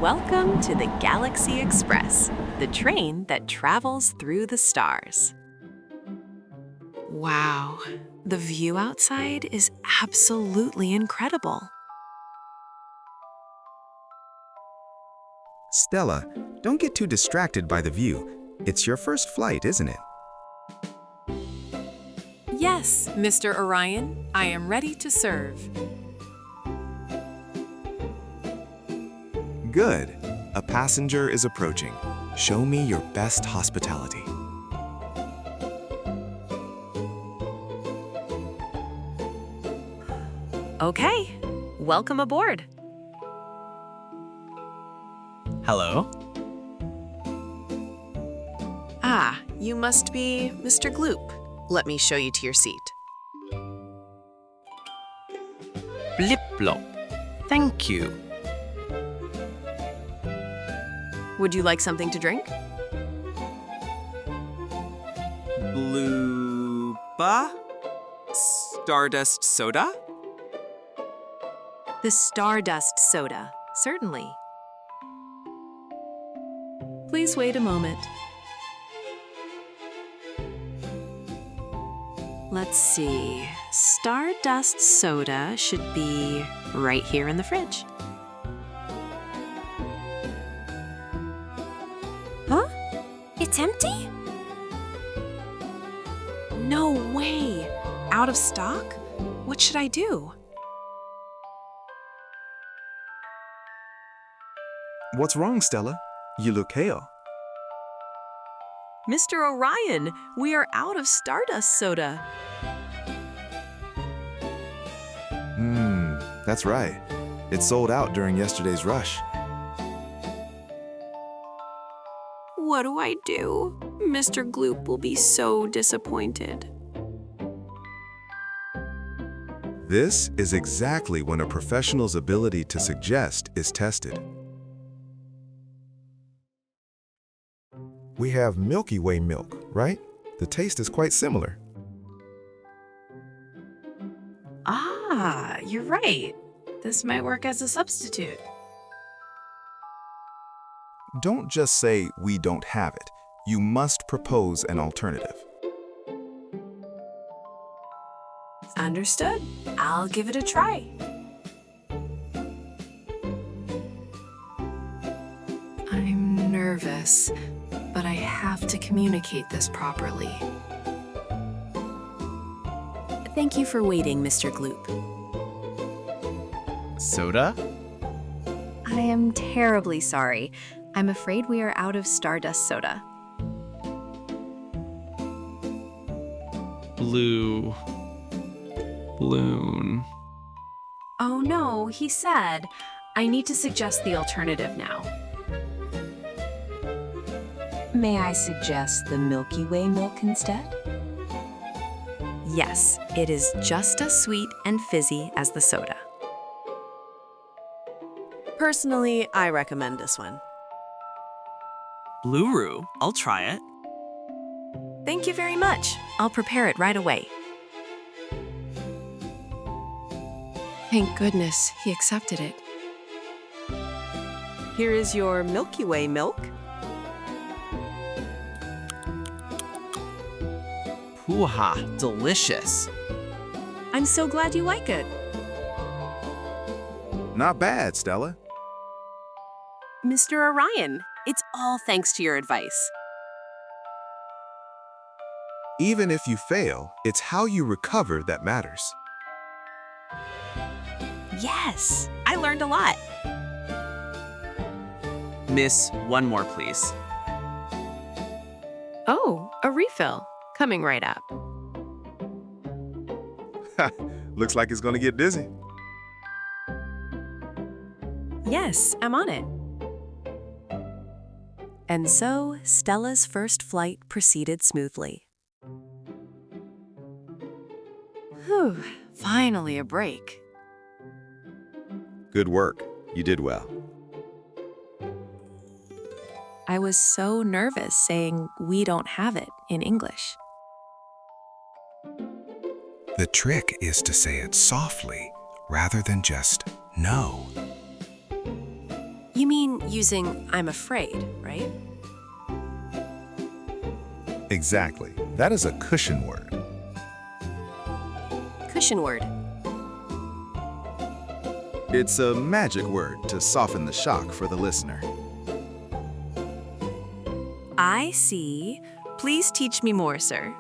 Welcome to the Galaxy Express, the train that travels through the stars. Wow, the view outside is absolutely incredible. Stella, don't get too distracted by the view. It's your first flight, isn't it? Yes, Mr. Orion, I am ready to serve. Good. A passenger is approaching. Show me your best hospitality. Okay, welcome aboard. Hello? Ah, you must be Mr. Gloop. Let me show you to your seat. Blip-blop. Thank you. Would you like something to drink? Blooba? Stardust soda? The Stardust soda, certainly. Please wait a moment. Let's see. Stardust soda should be right here in the fridge. Huh? It's empty? No way! Out of stock? What should I do? What's wrong, Stella? You look pale. Mr. Orion, we are out of Stardust soda. That's right. It sold out during yesterday's rush. What do I do? Mr. Gloop will be so disappointed. This is exactly when a professional's ability to suggest is tested. We have Milky Way milk, right? The taste is quite similar. Ah, you're right. This might work as a substitute. Don't just say we don't have it. You must propose an alternative. Understood. I'll give it a try. I'm nervous, but I have to communicate this properly. Thank you for waiting, Mr. Gloop. Soda? I am terribly sorry. I'm afraid we are out of Stardust soda. Balloon. Oh no, he said. I need to suggest the alternative now. May I suggest the Milky Way milk instead? Yes, it is just as sweet and fizzy as the soda. Personally, I recommend this one. Blue-roo. I'll try it. Thank you very much. I'll prepare it right away. Thank goodness he accepted it. Here is your Milky Way milk. Hoo-ha, delicious. I'm so glad you like it. Not bad, Stella. Mr. Orion, it's all thanks to your advice. Even if you fail, it's how you recover that matters. Yes, I learned a lot. Miss, one more, please. Oh, a refill. Coming right up. Looks like it's gonna get dizzy. Yes, I'm on it. And so, Stella's first flight proceeded smoothly. Whew, finally a break. Good work. You did well. I was so nervous saying we don't have it in English. The trick is to say it softly rather than just no. You mean using I'm afraid, right? Exactly. That is a cushion word. Cushion word. It's a magic word to soften the shock for the listener. I see. Please teach me more, sir.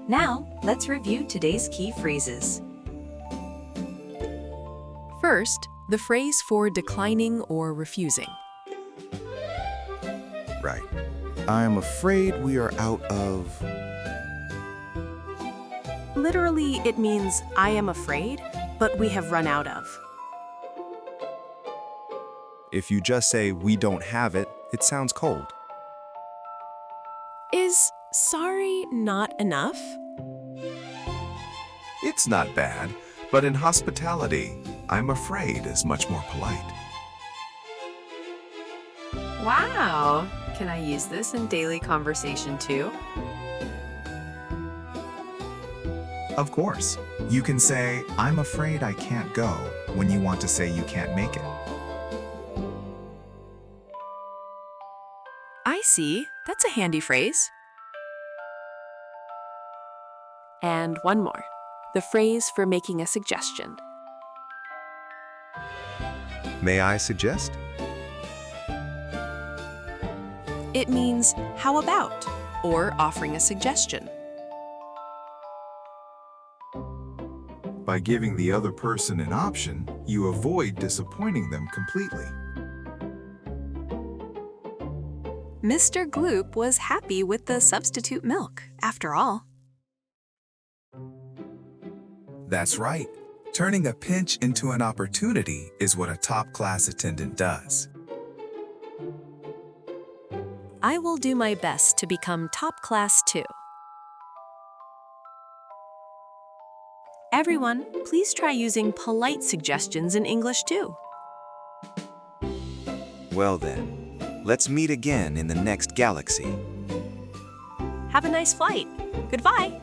Now, let's review today's key phrases. First, the phrase for declining or refusing. Right. I'm afraid we are out of... Literally, it means I am afraid, but we have run out of. If you just say we don't have it, it sounds cold. Is sorry not enough? It's not bad, but in hospitality, I'm afraid is much more polite. Wow! Can I use this in daily conversation too? Of course. You can say, I'm afraid I can't go, when you want to say you can't make it. I see. That's a handy phrase. And one more. The phrase for making a suggestion. May I suggest? It means how about, or offering a suggestion. By giving the other person an option, you avoid disappointing them completely. Mr. Gloop was happy with the substitute milk, after all. That's right. Turning a pinch into an opportunity is what a top-class attendant does. I will do my best to become top class too. Everyone, please try using polite suggestions in English too. Well then, let's meet again in the next galaxy. Have a nice flight. Goodbye.